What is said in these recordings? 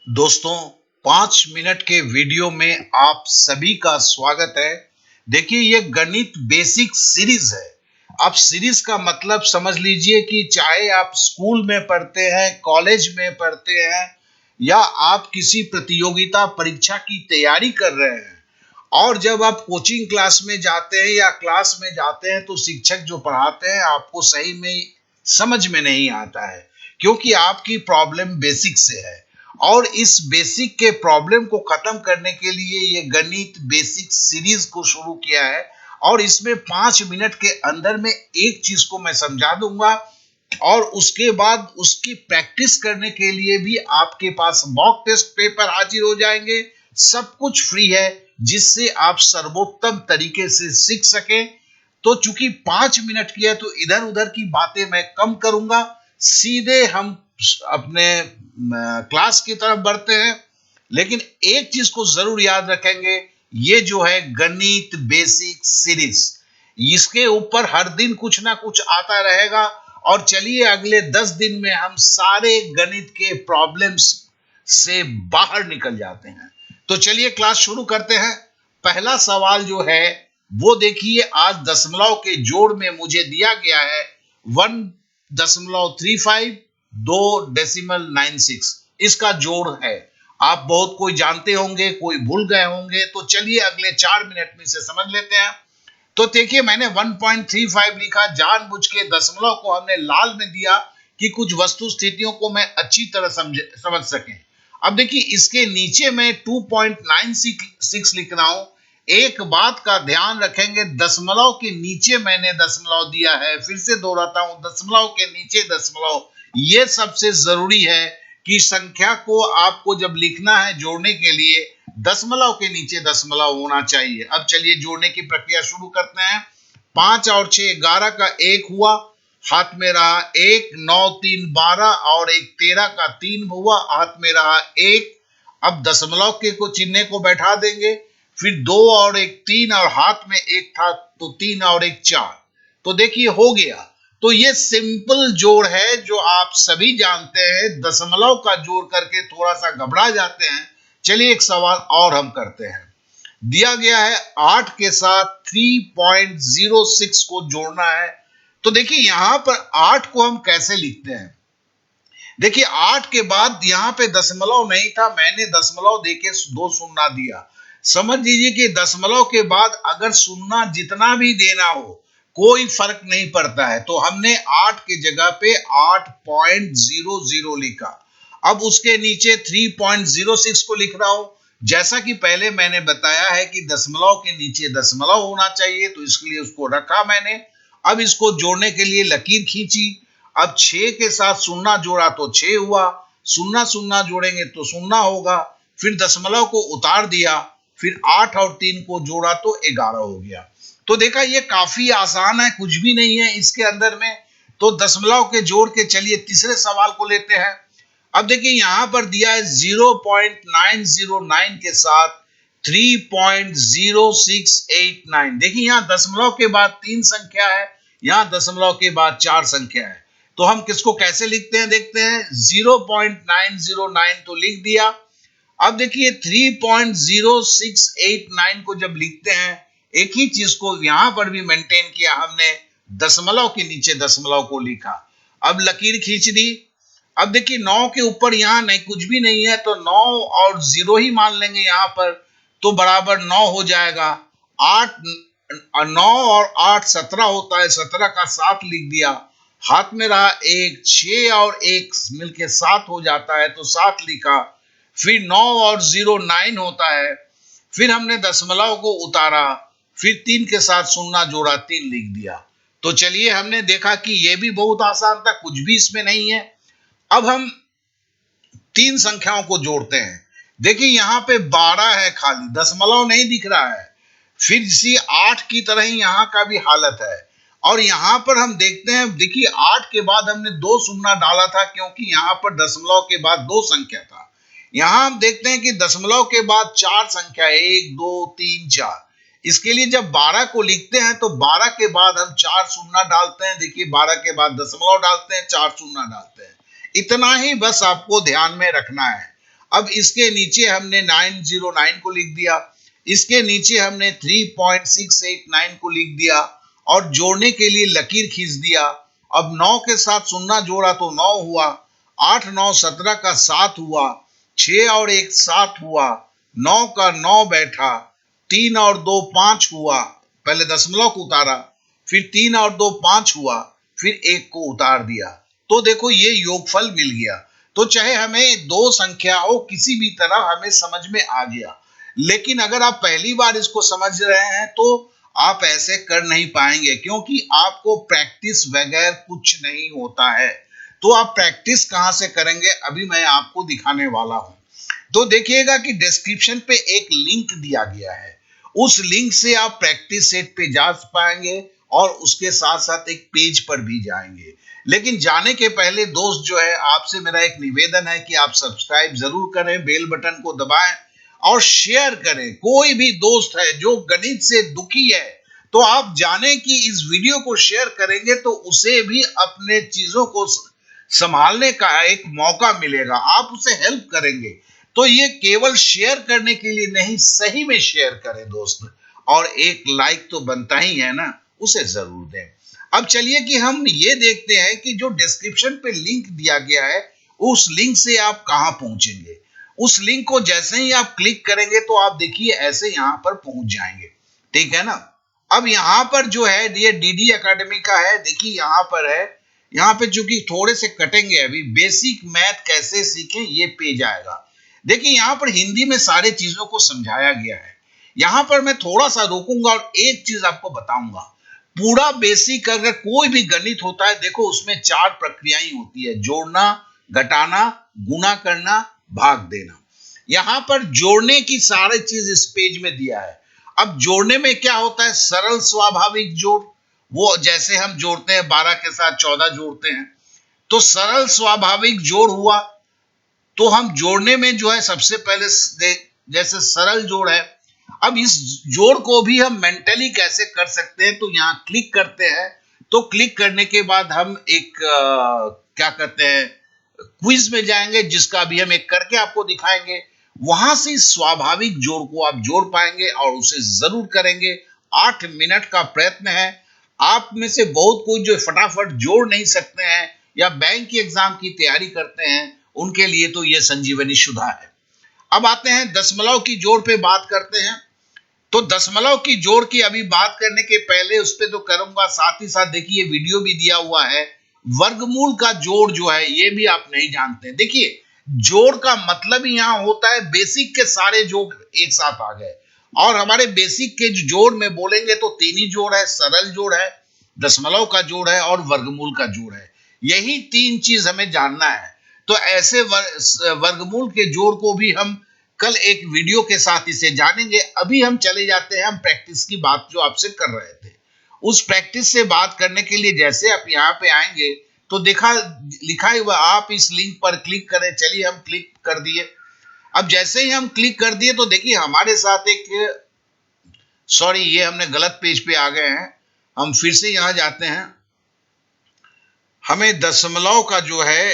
दोस्तों, 5 मिनट के वीडियो में आप सभी का स्वागत है। देखिए, ये गणित बेसिक सीरीज है। आप सीरीज का मतलब समझ लीजिए कि चाहे आप स्कूल में पढ़ते हैं, कॉलेज में पढ़ते हैं या आप किसी प्रतियोगिता परीक्षा की तैयारी कर रहे हैं और जब आप कोचिंग क्लास में जाते हैं या क्लास में जाते हैं तो शिक्षक जो पढ़ाते हैं आपको सही में समझ में नहीं आता है, क्योंकि आपकी प्रॉब्लम बेसिक से है। और इस बेसिक के प्रॉब्लम को खत्म करने के लिए ये गणित बेसिक सीरीज को शुरू किया है और इसमें 5 मिनट के अंदर में एक चीज को मैं समझा दूंगा और उसके बाद उसकी प्रैक्टिस करने के लिए भी आपके पास मॉक टेस्ट पेपर हाजिर हो जाएंगे। सब कुछ फ्री है जिससे आप सर्वोत्तम तरीके से सीख सकें। तो चूंकि 5 मिनट की है तो इधर उधर की बातें मैं कम करूंगा, सीधे हम अपने क्लास की तरफ बढ़ते हैं। लेकिन एक चीज को जरूर याद रखेंगे, ये जो है गणित बेसिक सीरीज, इसके ऊपर हर दिन कुछ ना कुछ आता रहेगा। और चलिए अगले 10 दिन में हम सारे गणित के प्रॉब्लम्स से बाहर निकल जाते हैं। तो चलिए क्लास शुरू करते हैं। पहला सवाल जो है वो देखिए, आज दशमलव के जोड़ में मुझे दिया गया है 1.35 2.96, इसका जोड़ है। आप बहुत कोई जानते होंगे, कोई भूल गए होंगे, तो चलिए अगले 4 मिनट में से समझ लेते हैं। तो देखिए, मैंने 1.35 लिखा, जानबूझ के दशमलव को हमने लाल में दिया कि कुछ वस्तु स्थितियों को मैं अच्छी तरह समझ सके। अब देखिए, इसके नीचे मैं 2.96 लिख रहा हूं। एक बात का ध्यान रखेंगे, दशमलव के नीचे मैंने दशमलव दिया है। फिर से दोहराता हूं, दशमलव के नीचे दशमलव, यह सबसे जरूरी है कि संख्या को आपको जब लिखना है जोड़ने के लिए, दशमलव के नीचे दशमलव होना चाहिए। अब चलिए जोड़ने की प्रक्रिया शुरू करते हैं। 5 और 6 11 का 1 हुआ, हाथ में रहा 1, 9 3 12 और 1 13 का 3 हुआ, हाथ में रहा 1। अब दशमलव के को चिन्ह को बैठा देंगे, फिर 2 और 1 3 और हाथ में 1 था तो 3 और 1 4। तो देखिए हो गया। तो ये सिंपल जोड़ है जो आप सभी जानते हैं। दशमलव का जोड़ करके थोड़ा सा घबरा जाते हैं। चलिए एक सवाल और हम करते हैं। दिया गया है 8 के साथ 3.06 को जोड़ना है। तो देखिए यहां पर 8 को हम कैसे लिखते हैं। देखिए 8 के बाद यहां पे दशमलव नहीं था, मैंने दशमलव देके 2 शून्य दिया। समझ लीजिए कि दशमलव के बाद अगर शून्य जितना भी देना हो कोई फर्क नहीं पड़ता है। तो हमने 8 के जगह पे 8.00 लिखा। अब उसके नीचे 3.06 को लिख रहा हूं। जैसा कि पहले मैंने बताया है कि दशमलव के नीचे दशमलव होना चाहिए, तो इसके लिए उसको रखा मैंने। अब इसको जोड़ने के लिए लकीर खींची। अब 6 के साथ शून्य जोड़ा तो 6 हुआ, शून्य शून्य जोड़ेंगे तो शून्य होगा। फिर दशमलव को उतार दिया, फिर 8 और 3 को जोड़ा तो 11 हो गया। तो देखा, ये काफी आसान है, कुछ भी नहीं है इसके अंदर में। तो दशमलव के जोड़ के चलिए तीसरे सवाल को लेते हैं। अब देखिए यहां पर दिया है 0.909 के साथ 3.0689। देखिए यहां दशमलव के बाद 3 संख्या है, यहां दशमलव के बाद 4 संख्या है। तो हम किसको कैसे लिखते हैं देखते हैं। 0.909 तो लिख दिया। अब देखिए 3.0689 को जब लिखते हैं, एक ही चीज को यहां पर भी मेंटेन किया हमने, दशमलव के नीचे दशमलव को लिखा। अब लकीर खींच दी। अब देखिए 9 के ऊपर यहां नहीं कुछ भी नहीं है, तो 9 और 0 ही मान लेंगे यहां पर, तो बराबर 9 हो जाएगा। 8 9 और 8 17 होता है, 17 का 7 लिख दिया। हाथ में रहा 1, 6 और 1 मिलके 7 हो जाता है तो 7 लिखा। फिर 9 और 0 9 होता है। फिर हमने दशमलव को उतारा, फिर 3 के साथ शून्य जोड़ा 3 लिख दिया। तो चलिए हमने देखा कि यह भी बहुत आसान था, कुछ भी इसमें नहीं है। अब हम 3 संख्याओं को जोड़ते हैं। देखिए यहां पे 12 है, खाली दशमलव नहीं दिख रहा है। फिर इसी 8 की तरह ही यहां का भी हालत है। और यहां पर हम देखते हैं, देखिए 8 के बाद हमने 2 शून्य डाला था क्योंकि यहां पर दशमलव के बाद 2 संख्या था। यहां हम देखते हैं कि दशमलव के बाद 4 संख्या, 1 2 3 4। इसके लिए जब 12 को लिखते हैं तो 12 के बाद हम 4 शून्य डालते हैं। देखिए 12 के बाद दशमलव डालते हैं, 4 शून्य डालते हैं। इतना ही बस आपको ध्यान में रखना है। अब इसके नीचे हमने 909 को लिख दिया, इसके नीचे हमने 3.689 को लिख दिया और जोड़ने के लिए लकीर खींच दिया। अब 9 के साथ शून्य जोड़ा तो 9 हुआ, 8 9 17 का 7 हुआ, 6 और 1 7 हुआ, 9 का 9 बैठा, 3 और 2 5 हुआ, पहले दशमलव को उतारा, फिर 3 और 2 5 हुआ, फिर 1 को उतार दिया। तो देखो ये योगफल मिल गया। तो चाहे हमें दो संख्या हो, किसी भी तरह हमें समझ में आ गया। लेकिन अगर आप पहली बार इसको समझ रहे हैं तो आप ऐसे कर नहीं पाएंगे, क्योंकि आपको प्रैक्टिस बगैर कुछ नहीं होता है। तो आप प्रैक्टिस कहां से करेंगे, अभी मैं आपको दिखाने वाला हूं। तो देखिएगा कि डिस्क्रिप्शन पे एक लिंक दिया गया है, उस लिंक से आप प्रैक्टिस सेट पे जा पाएंगे और उसके साथ साथ एक पेज पर भी जाएंगे। लेकिन जाने के पहले दोस्त जो है, आपसे मेरा एक निवेदन है कि आप सब्सक्राइब जरूर करें, बेल बटन को दबाएं और शेयर करें। कोई भी दोस्त है जो गणित से दुखी है, तो आप जाने कि इस वीडियो को शेयर करेंगे तो उसे भी अपने चीजों को संभालने का एक मौका मिलेगा, आप उसे हेल्प करेंगे। तो ये केवल शेयर करने के लिए नहीं, सही में शेयर करें दोस्त, और एक लाइक तो बनता ही है ना, उसे जरूर दें। अब चलिए कि हम ये देखते हैं कि जो डिस्क्रिप्शन पे लिंक दिया गया है, उस लिंक से आप कहां पहुंचेंगे। उस लिंक को जैसे ही आप क्लिक करेंगे तो आप देखिए ऐसे यहां पर पहुंच जाएंगे, ठीक है ना। अब यहां पर जो है ये डीडी एकेडमी का है, देखिए यहां पर है, यहाँ पे चूंकि थोड़े से कटेंगे, अभी बेसिक मैथ कैसे सीखें ये पेज आएगा। देखिए यहाँ पर हिंदी में सारे चीजों को समझाया गया है। यहाँ पर मैं थोड़ा सा रोकूंगा और एक चीज आपको बताऊंगा। पूरा बेसिक अगर कोई भी गणित होता है, देखो उसमें 4 प्रक्रियाएं होती है, जोड़ना, घटाना, गुणा करना, भाग देना। यहाँ पर जोड़ने की सारी चीज इस पेज में दिया है। अब जोड़ने में क्या होता है, सरल स्वाभाविक जोड़, वो जैसे हम जोड़ते हैं 12 के साथ 14 जोड़ते हैं, तो सरल स्वाभाविक जोड़ हुआ। तो हम जोड़ने में जो है सबसे पहले जैसे सरल जोड़ है, अब इस जोड़ को भी हम मेंटली कैसे कर सकते हैं, तो यहां क्लिक करते हैं। तो क्लिक करने के बाद हम एक क्या करते हैं, क्विज में जाएंगे, जिसका भी हम एक करके आपको दिखाएंगे। वहां से स्वाभाविक जोड़ को आप जोड़ पाएंगे और उसे जरूर करेंगे। 8 मिनट का प्रयत्न है। आप में से बहुत कोई जो फटाफट जोड़ नहीं सकते हैं या बैंक की एग्जाम की तैयारी करते हैं, उनके लिए तो यह संजीवनी शुदा है। अब आते हैं दशमलव की जोड़ पे बात करते हैं। तो दशमलव की जोड़ की अभी बात करने के पहले उस पे तो करूंगा, साथ ही साथ देखिए वीडियो भी दिया हुआ है। वर्गमूल का जोड़ जो है ये भी आप नहीं जानते। देखिए जोड़ का मतलब ही यहां होता है बेसिक के सारे जोड़ एक साथ आ गए, और हमारे बेसिक के जोड़ में बोलेंगे तो 3 ही जोड़ है, सरल जोड़ है, दशमलव का जोड़ है और वर्गमूल का जोड़ है। यही 3 चीज हमें जानना है। तो ऐसे वर्गमूल के जोड़ को भी हम कल एक वीडियो के साथ इसे जानेंगे। अभी हम चले जाते हैं हम प्रैक्टिस की बात जो आपसे कर रहे थे, उस प्रैक्टिस से बात करने के लिए जैसे आप यहाँ पे आएंगे तो देखा लिखा हुआ, आप इस लिंक पर क्लिक करें। चलिए हम क्लिक कर दिए। अब जैसे ही हम क्लिक कर दिए तो देखिए हमारे साथ एक, सॉरी ये हमने गलत पेज पे आ गए हैं, हम फिर से यहां जाते हैं। हमें दशमलव का जो है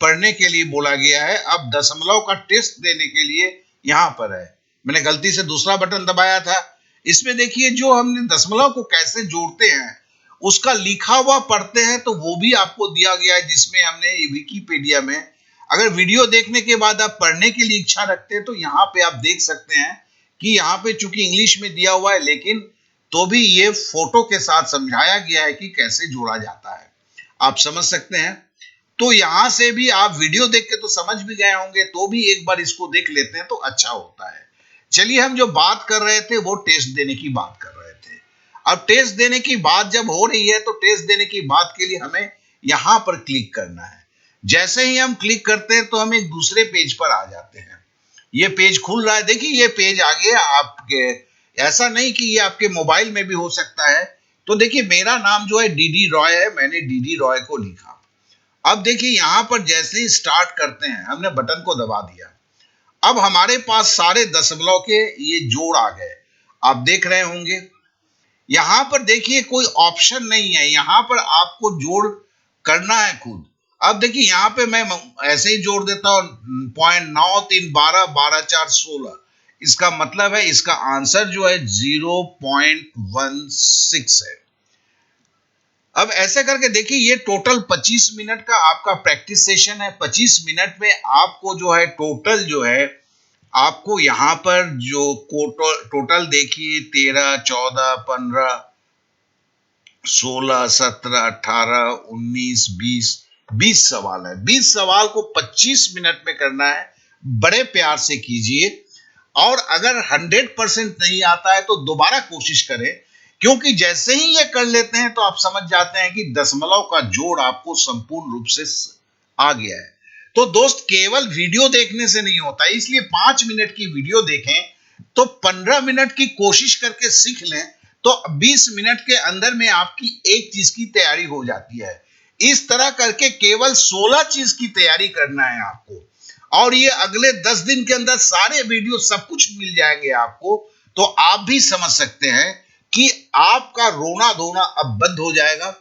पढ़ने के लिए बोला गया है। अब दशमलव का टेस्ट देने के लिए यहां पर है, मैंने गलती से दूसरा बटन दबाया था। इसमें देखिए जो हमने दशमलव को कैसे जोड़ते हैं उसका लिखा हुआ पढ़ते हैं, तो वो भी आपको दिया गया है, जिसमें हमने विकिपीडिया में, अगर वीडियो देखने के बाद आप पढ़ने की इच्छा रखते हैं तो यहाँ पे आप देख सकते हैं कि यहाँ पे चूंकि इंग्लिश में दिया हुआ है, लेकिन तो भी ये फोटो के साथ समझाया गया है कि कैसे जोड़ा जाता है, आप समझ सकते हैं। तो यहां से भी आप वीडियो देख के तो समझ भी गए होंगे, तो भी एक बार इसको देख लेते हैं तो अच्छा होता है। चलिए हम जो बात कर रहे थे वो टेस्ट देने की बात कर रहे थे। अब टेस्ट देने की बात जब हो रही है तो टेस्ट देने की बात के लिए हमें यहां पर क्लिक करना है। जैसे ही हम क्लिक करते हैं तो हम एक दूसरे पेज पर आ जाते हैं। ये पेज खुल रहा है, देखिए ये पेज आ गया आपके। ऐसा नहीं कि ये आपके मोबाइल में भी हो सकता है। तो देखिए मेरा नाम जो है डीडी रॉय है, मैंने डीडी रॉय को लिखा। अब देखिए यहां पर जैसे ही स्टार्ट करते हैं, हमने बटन को दबा दिया। अब हमारे पास सारे दशमलव के ये जोड़ आ गए, आप देख रहे होंगे। यहां पर देखिए कोई ऑप्शन नहीं है, यहां पर आपको जोड़ करना है खुद। अब देखिए यहाँ पे मैं ऐसे ही जोड़ देता हूँ 0.93 12 12 4 16, इसका मतलब है इसका आंसर जो है 0.16 है। अब ऐसे करके देखिए ये टोटल 25 मिनट का आपका प्रैक्टिस सेशन है। 25 मिनट में आपको जो है टोटल जो है आपको यहाँ पर जो टोटल देखिए 13 14 15 16 17 18 19 20 20 सवाल है। 20 सवाल को 25 मिनट में करना है। बड़े प्यार से कीजिए और अगर 100% नहीं आता है तो दोबारा कोशिश करें, क्योंकि जैसे ही ये कर लेते हैं तो आप समझ जाते हैं कि दशमलव का जोड़ आपको संपूर्ण रूप से आ गया है। तो दोस्त केवल वीडियो देखने से नहीं होता, इसलिए 5 मिनट की वीडियो देखें तो 15 मिनट की कोशिश करके सीख लें तो 20 मिनट के अंदर में आपकी एक चीज की तैयारी हो जाती है। इस तरह करके केवल 16 चीज की तैयारी करना है आपको, और ये अगले 10 दिन के अंदर सारे वीडियो सब कुछ मिल जाएंगे आपको। तो आप भी समझ सकते हैं कि आपका रोना धोना अब बंद हो जाएगा।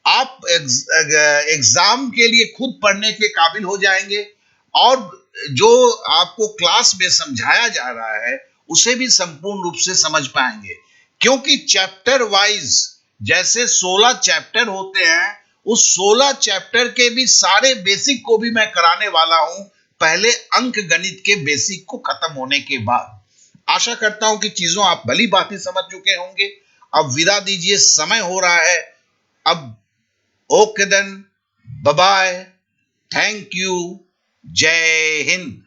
आप एग्जाम के लिए खुद पढ़ने के काबिल हो जाएंगे और जो आपको क्लास में समझाया जा रहा है उसे भी संपूर्ण रूप से समझ पाएंगे, क्योंकि चैप्टर वाइज जैसे 16 चैप्टर होते हैं, उस 16 चैप्टर के भी सारे बेसिक को भी मैं कराने वाला हूं पहले अंक गणित के बेसिक को खत्म होने के बाद। आशा करता हूं कि चीजों आप भली भांति समझ चुके होंगे। अब विदा दीजिए, समय हो रहा है अब। Okay then, bye bye, thank you, जय हिंद।